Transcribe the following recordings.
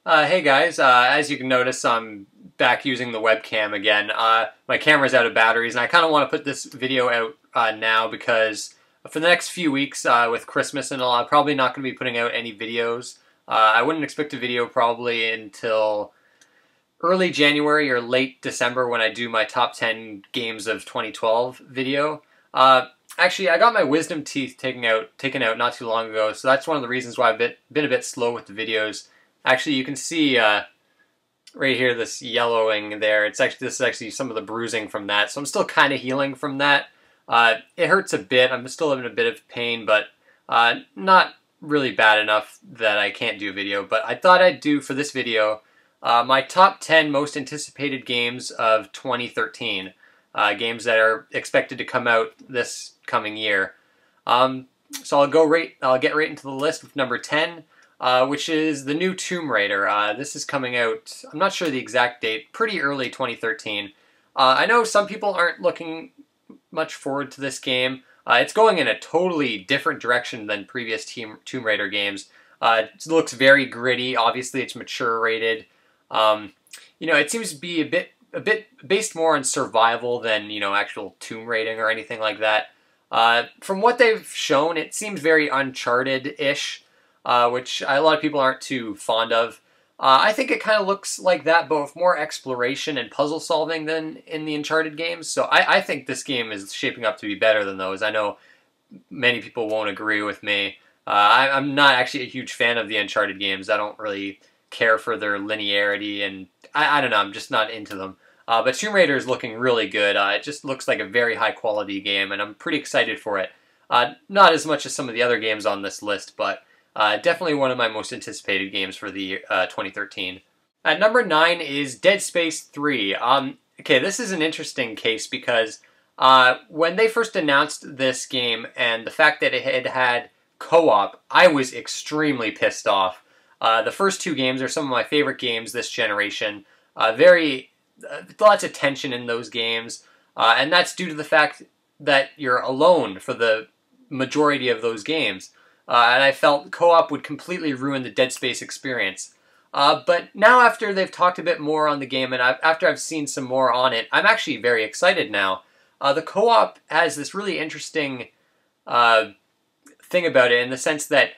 Hey guys, as you can notice, I'm back using the webcam again. My camera's out of batteries, and I kind of want to put this video out now because for the next few weeks with Christmas and all, I'm probably not going to be putting out any videos. I wouldn't expect a video probably until early January or late December when I do my top 10 games of 2012 video. Actually, I got my wisdom teeth taken out not too long ago, so that's one of the reasons why I've been a bit slow with the videos. Actually, you can see right here this yellowing there. This is actually some of the bruising from that, so I'm still kind of healing from that. It hurts a bit. I'm still having a bit of pain, but not really bad enough that I can't do a video. But I thought I'd do for this video my top 10 most anticipated games of 2013. Games that are expected to come out this coming year. So I'll get right into the list with number 10. Which is the new Tomb Raider. This is coming out, I'm not sure the exact date, pretty early 2013. I know some people aren't looking much forward to this game. It's going in a totally different direction than previous Tomb Raider games. It looks very gritty. Obviously, it's mature rated. It seems to be a bit based more on survival than actual tomb raiding or anything like that. From what they've shown, it seems very Uncharted-ish. Which a lot of people aren't too fond of. I think it kind of looks like that, but with more exploration and puzzle solving than in the Uncharted games. So I think this game is shaping up to be better than those. I know many people won't agree with me. I'm not actually a huge fan of the Uncharted games. I don't really care for their linearity, and I don't know, I'm just not into them. But Tomb Raider is looking really good. It just looks like a very high quality game, and I'm pretty excited for it. Not as much as some of the other games on this list, but definitely one of my most anticipated games for the 2013. At number 9 is Dead Space 3. Okay, this is an interesting case because when they first announced this game and the fact that it had co-op, I was extremely pissed off. The first two games are some of my favorite games this generation. Lots of tension in those games, and that's due to the fact that you're alone for the majority of those games. And I felt co-op would completely ruin the Dead Space experience. But now after they've talked a bit more on the game and after I've seen some more on it, I'm actually very excited now. The co-op has this really interesting thing about it in the sense that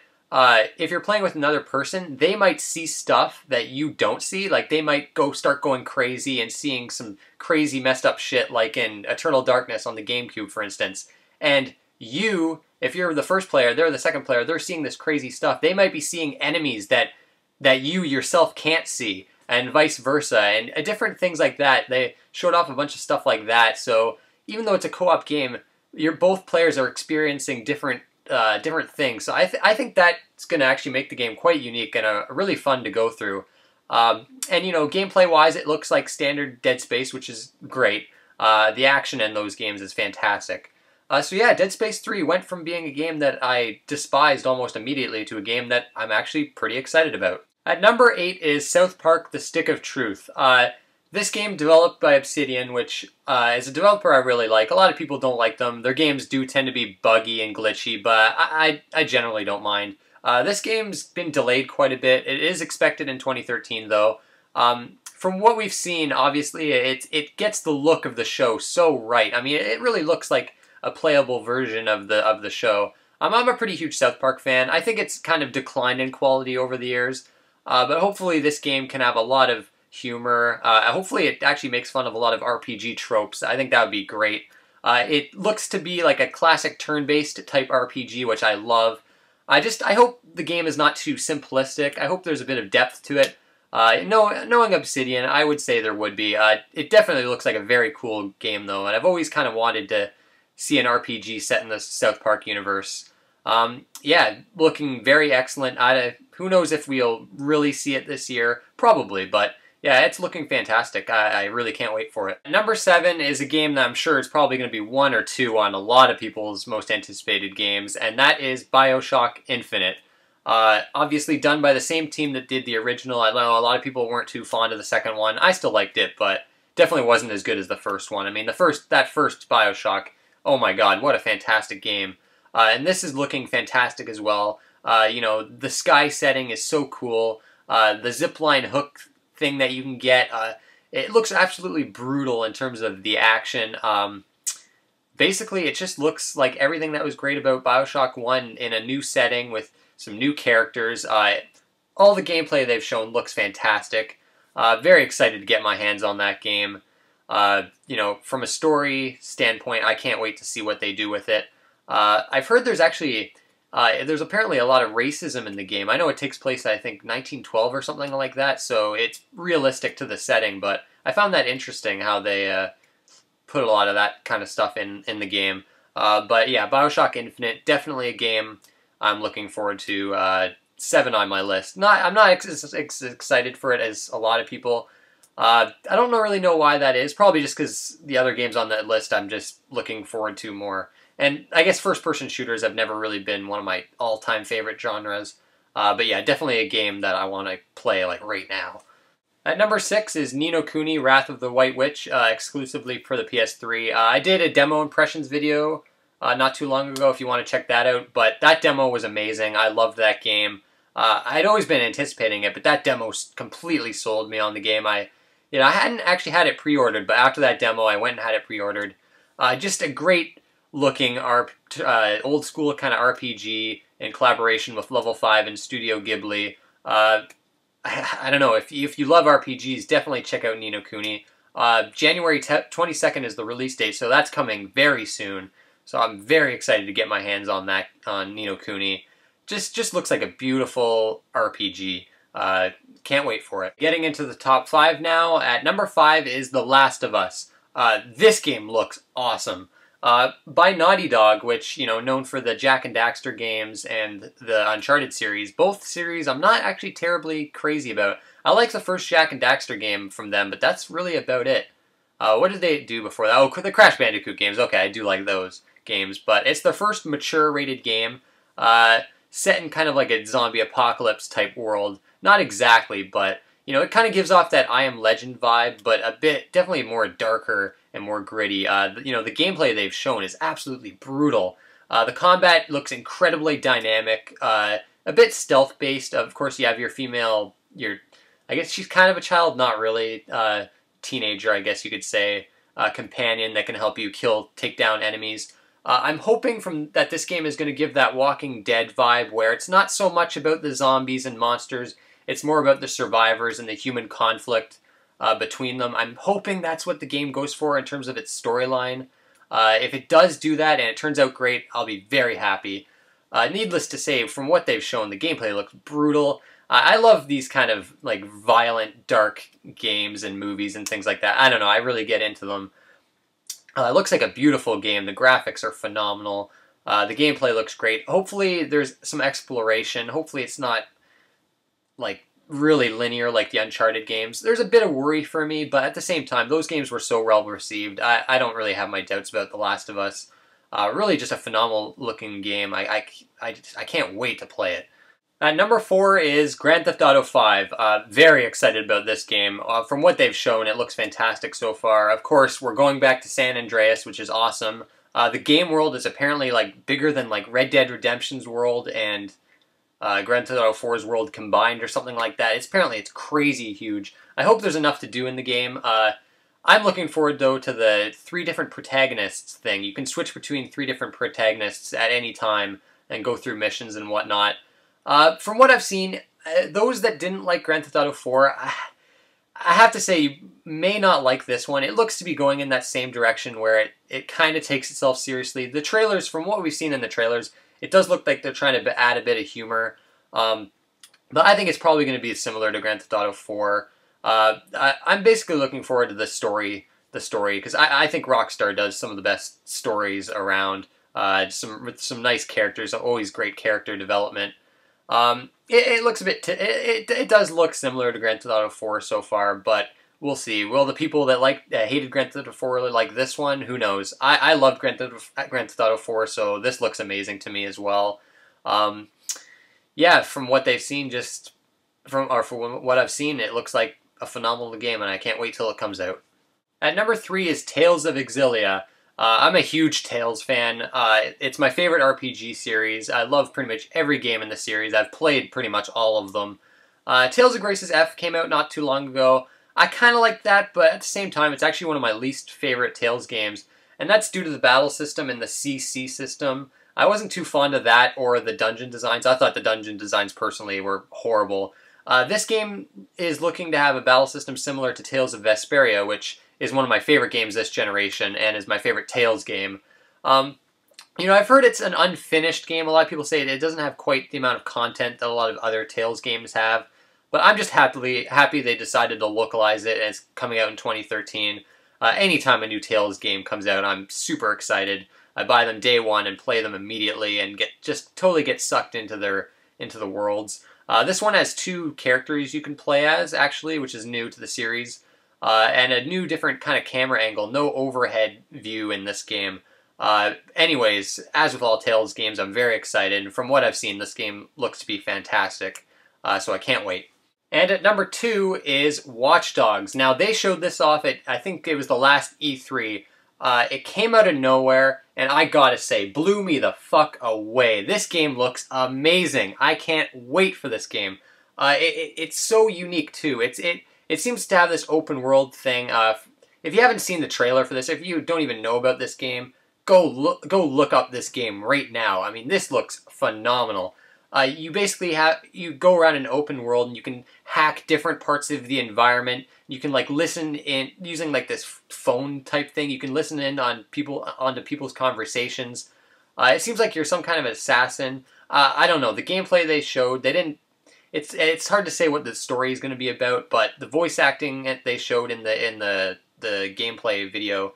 if you're playing with another person, they might see stuff that you don't see. Like they might start going crazy and seeing some crazy messed up shit like in Eternal Darkness on the GameCube, for instance. And if you're the first player, they're the second player, they're seeing this crazy stuff. They might be seeing enemies that you yourself can't see, and vice versa, and different things like that. They showed off a bunch of stuff like that, so even though it's a co-op game, both players are experiencing different things. So I think that's going to actually make the game quite unique and really fun to go through. And gameplay-wise, it looks like standard Dead Space, which is great. The action in those games is fantastic. So yeah, Dead Space 3 went from being a game that I despised almost immediately to a game that I'm actually pretty excited about. At number 8 is South Park: The Stick of Truth. This game developed by Obsidian, which is a developer I really like. A lot of people don't like them. Their games do tend to be buggy and glitchy, but I generally don't mind. This game's been delayed quite a bit. It is expected in 2013, though. From what we've seen, obviously, it gets the look of the show so right. I mean, it really looks like a playable version of the show. I'm a pretty huge South Park fan. I think it's kind of declined in quality over the years, but hopefully this game can have a lot of humor. Hopefully it actually makes fun of a lot of RPG tropes. I think that would be great. It looks to be like a classic turn-based type RPG, which I love. I hope the game is not too simplistic. I hope there's a bit of depth to it. Knowing Obsidian, I would say there would be. It definitely looks like a very cool game, though, and I've always kind of wanted to see an RPG set in the South Park universe. Yeah, looking very excellent. Who knows if we'll really see it this year? Probably, but yeah, it's looking fantastic. I really can't wait for it. Number 7 is a game that I'm sure is probably going to be 1 or 2 on a lot of people's most anticipated games, and that is Bioshock Infinite. Obviously done by the same team that did the original. I know a lot of people weren't too fond of the second one. I still liked it, but definitely wasn't as good as the first one. I mean, that first Bioshock, oh my god, what a fantastic game. And this is looking fantastic as well. The sky setting is so cool. The zipline hook thing that you can get, it looks absolutely brutal in terms of the action. Basically, it just looks like everything that was great about Bioshock 1 in a new setting with some new characters. All the gameplay they've shown looks fantastic. Very excited to get my hands on that game. You know, from a story standpoint, I can't wait to see what they do with it. I've heard there's actually, there's apparently a lot of racism in the game. I know it takes place, I think, 1912 or something like that, so it's realistic to the setting, but I found that interesting how they put a lot of that kind of stuff in the game. But yeah, Bioshock Infinite, definitely a game I'm looking forward to. 7 on my list. I'm not excited for it as a lot of people. I don't really know why that is. Probably just because the other games on that list I'm just looking forward to more. And I guess first-person shooters have never really been one of my all-time favorite genres. But yeah, definitely a game that I want to play like right now. At number 6 is No Kuni, Wrath of the White Witch, exclusively for the PS3. I did a demo impressions video not too long ago if you want to check that out, but that demo was amazing. I loved that game. I'd always been anticipating it, but that demo completely sold me on the game. I hadn't actually had it pre-ordered, but after that demo, I went and had it pre-ordered. Just a great-looking old school kind of RPG in collaboration with Level 5 and Studio Ghibli. I don't know, if you love RPGs, definitely check out No Kuni. January 22nd is the release date, so that's coming very soon. So I'm very excited to get my hands on that, on No Kuni. Just looks like a beautiful RPG. Can't wait for it. Getting into the top 5 now. At number 5 is The Last of Us. This game looks awesome. By Naughty Dog, which, you know, known for the Jak and Daxter games and the Uncharted series. Both series I'm not actually terribly crazy about. I like the first Jak and Daxter game from them, but that's really about it. What did they do before that? Oh, the Crash Bandicoot games. Okay, I do like those games, but it's the first mature rated game set in kind of like a zombie apocalypse type world. Not exactly, but you know, it kind of gives off that I Am Legend vibe, but a bit definitely more darker and more gritty. You know, the gameplay they've shown is absolutely brutal. The combat looks incredibly dynamic, a bit stealth based. Of course, you have your female, I guess she's kind of a child, not really, teenager, I guess you could say, companion that can help you take down enemies. I'm hoping that this game is going to give that Walking Dead vibe where it's not so much about the zombies and monsters, it's more about the survivors and the human conflict between them. I'm hoping that's what the game goes for in terms of its storyline. If it does do that and it turns out great, I'll be very happy. Needless to say, from what they've shown, the gameplay looks brutal. I love these kind of like violent, dark games and movies and things like that. I don't know, I really get into them. It looks like a beautiful game. The graphics are phenomenal. The gameplay looks great. Hopefully there's some exploration. Hopefully it's not like really linear like the Uncharted games. There's a bit of worry for me, but at the same time, those games were so well received. I don't really have my doubts about The Last of Us. Really just a phenomenal looking game. I can't wait to play it. At number 4 is Grand Theft Auto 5. Very excited about this game. From what they've shown, it looks fantastic so far. Of course, we're going back to San Andreas, which is awesome. The game world is apparently like bigger than like Red Dead Redemption's world and Grand Theft Auto 4's world combined or something like that. Apparently it's crazy huge. I hope there's enough to do in the game. I'm looking forward, though, to the 3 different protagonists thing. You can switch between 3 different protagonists at any time and go through missions and whatnot. From what I've seen, those that didn't like Grand Theft Auto 4, I have to say you may not like this one. It looks to be going in that same direction where it kind of takes itself seriously. The trailers, from what we've seen in the trailers, it does look like they're trying to add a bit of humor. But I think it's probably going to be similar to Grand Theft Auto 4. I'm basically looking forward to the story, because I think Rockstar does some of the best stories around. With some nice characters, always great character development. It looks a bit. It does look similar to Grand Theft Auto 4 so far, but we'll see. Will the people that hated Grand Theft Auto 4 really like this one? Who knows? I loved Grand Theft Auto 4, so this looks amazing to me as well. Yeah, from what they've seen, from what I've seen, it looks like a phenomenal game, and I can't wait till it comes out. At number 3 is Tales of Exilia. I'm a huge Tales fan. It's my favorite RPG series. I love pretty much every game in the series. I've played pretty much all of them. Tales of Grace's F came out not too long ago. I kind of like that, but at the same time, it's actually one of my least favorite Tales games, and that's due to the battle system and the CC system. I wasn't too fond of that or the dungeon designs. I thought the dungeon designs personally were horrible. This game is looking to have a battle system similar to Tales of Vesperia, which is one of my favorite games this generation and is my favorite Tales game. You know, I've heard it's an unfinished game. A lot of people say it doesn't have quite the amount of content that a lot of other Tales games have. But I'm just happy they decided to localize it, and it's coming out in 2013. Anytime a new Tales game comes out, I'm super excited. I buy them day one and play them immediately, and just totally get sucked into the worlds. This one has 2 characters you can play as, actually, which is new to the series, and a new different kind of camera angle. No overhead view in this game. Anyways, as with all Tales games, I'm very excited. And from what I've seen, this game looks to be fantastic, so I can't wait. And at number 2 is Watch Dogs. Now, they showed this off at, I think it was the last E3. It came out of nowhere, and I gotta say, blew me the fuck away. This game looks amazing. I can't wait for this game. It's so unique, too. It seems to have this open world thing. If you haven't seen the trailer for this, if you don't even know about this game, go look up this game right now. I mean, this looks phenomenal. You basically you go around an open world and you can hack different parts of the environment. You can like listen in using like this phone type thing. You can listen in onto people's conversations. It seems like you're some kind of assassin. I don't know. The gameplay they showed, they didn't. It's hard to say what the story is going to be about, but the voice acting they showed in the gameplay video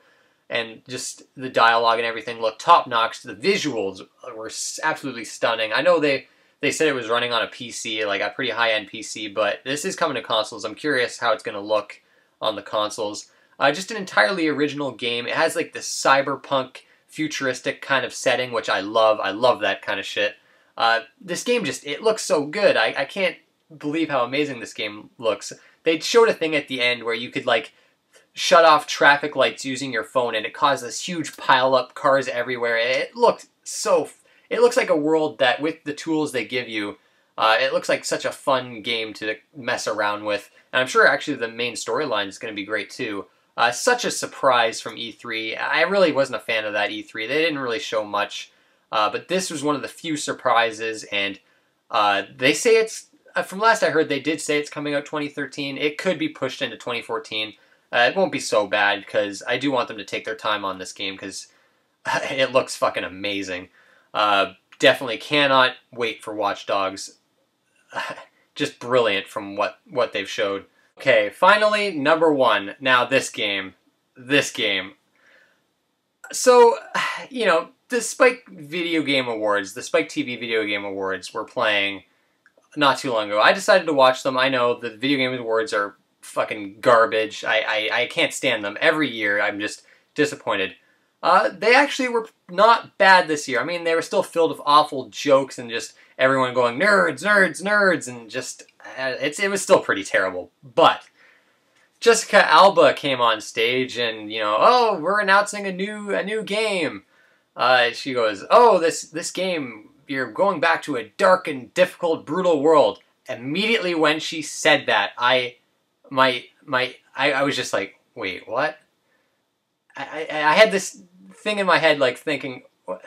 and just the dialogue and everything looked top notch. The visuals were absolutely stunning. I know they said it was running on a PC, like a pretty high-end PC, but this is coming to consoles. I'm curious how it's going to look on the consoles. Just an entirely original game. It has like this cyberpunk, futuristic kind of setting, which I love. I love that kind of shit. This game it looks so good. I can't believe how amazing this game looks. They showed a thing at the end where you could like shut off traffic lights using your phone, and it caused this huge pile-up, cars everywhere. It looks like a world that, with the tools they give you, it looks like such a fun game to mess around with. And I'm sure actually the main storyline is going to be great too. Such a surprise from E3. I really wasn't a fan of that E3. They didn't really show much. But this was one of the few surprises, and they say from last I heard, they did say it's coming out 2013. It could be pushed into 2014. It won't be so bad, because I do want them to take their time on this game, because it looks fucking amazing. Definitely cannot wait for Watch Dogs. Just brilliant from what they've showed. Okay, finally, number 1. Now, this game. So, you know, the Spike TV Video Game Awards were playing not too long ago. I decided to watch them. I know the Video Game Awards are fucking garbage. I can't stand them. Every year, I'm just disappointed. They actually were not bad this year. I mean, they were still filled with awful jokes and just everyone going, nerds, nerds, nerds, and just, it was still pretty terrible. But Jessica Alba came on stage and, you know, oh, we're announcing a new game. She goes, oh, this game, you're going back to a dark and difficult, brutal world. Immediately when she said that, I was just like, wait, what? I had this thing in my head, like, thinking, what?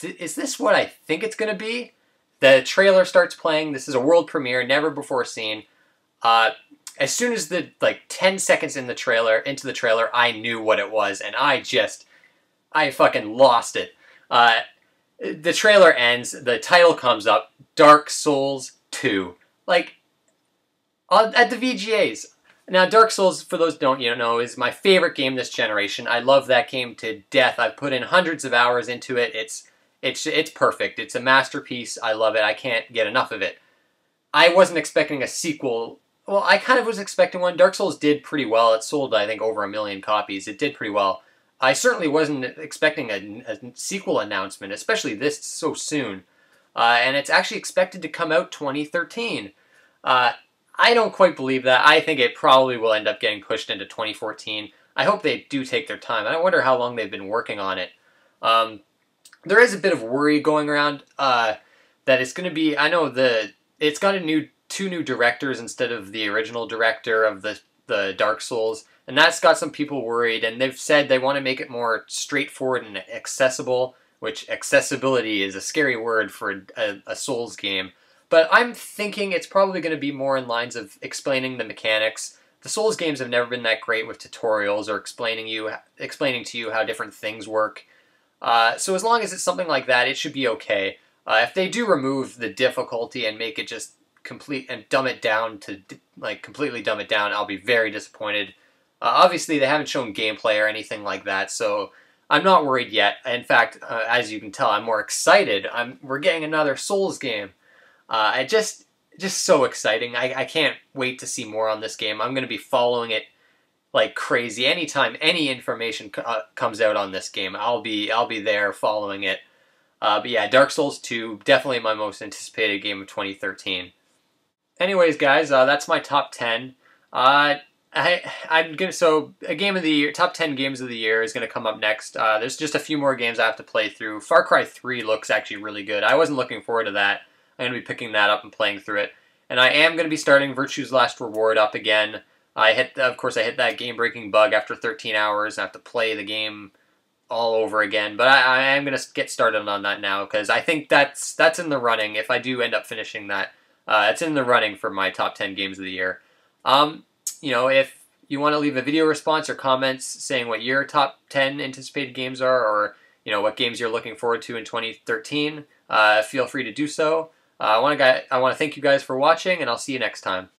Is this what I think it's going to be? The trailer starts playing. This is a world premiere, never before seen. As soon as the, 10 seconds into the trailer, I knew what it was, and I fucking lost it. The trailer ends, the title comes up, Dark Souls 2. Like, at the VGAs. Now, Dark Souls, for those who don't know, is my favorite game this generation. I love that game to death. I've put in hundreds of hours into it. It's perfect. It's a masterpiece. I love it. I can't get enough of it. I wasn't expecting a sequel. Well, I kind of was expecting one. Dark Souls did pretty well. It sold, I think, over 1 million copies. It did pretty well. I certainly wasn't expecting a sequel announcement, especially this so soon. And it's actually expected to come out 2013. I don't quite believe that. I think it probably will end up getting pushed into 2014. I hope they do take their time. I wonder how long they've been working on it. There is a bit of worry going around that it's going to be... I know it's got a new 2 new directors instead of the original director of the Dark Souls, and that's got some people worried, and they've said they want to make it more straightforward and accessible, which accessibility is a scary word for a Souls game. But I'm thinking it's probably going to be more in lines of explaining the mechanics. The Souls games have never been that great with tutorials or explaining to you how different things work. So as long as it's something like that, it should be okay. If they do remove the difficulty and make it just complete and dumb it down to completely dumb it down, I'll be very disappointed. Obviously, they haven't shown gameplay or anything like that, so I'm not worried yet. In fact, as you can tell, I'm more excited. We're getting another Souls game. Just so exciting. I can't wait to see more on this game. I'm going to be following it like crazy. Anytime any information comes out on this game, I'll be there following it. But yeah, Dark Souls 2, definitely my most anticipated game of 2013. Anyways, guys, that's my top 10. So a game of the year, top 10 games of the year is gonna come up next. There's just a few more games I have to play through. Far Cry 3 looks actually really good. I wasn't looking forward to that. I'm gonna be picking that up and playing through it. And I am gonna be starting Virtue's Last Reward up again. Of course, I hit that game-breaking bug after 13 hours. I have to play the game all over again. But I am gonna get started on that now because I think that's in the running. If I do end up finishing that, it's in the running for my top 10 games of the year. If you want to leave a video response or comments saying what your top 10 anticipated games are, or what games you're looking forward to in 2013, feel free to do so. I want to thank you guys for watching, and I'll see you next time.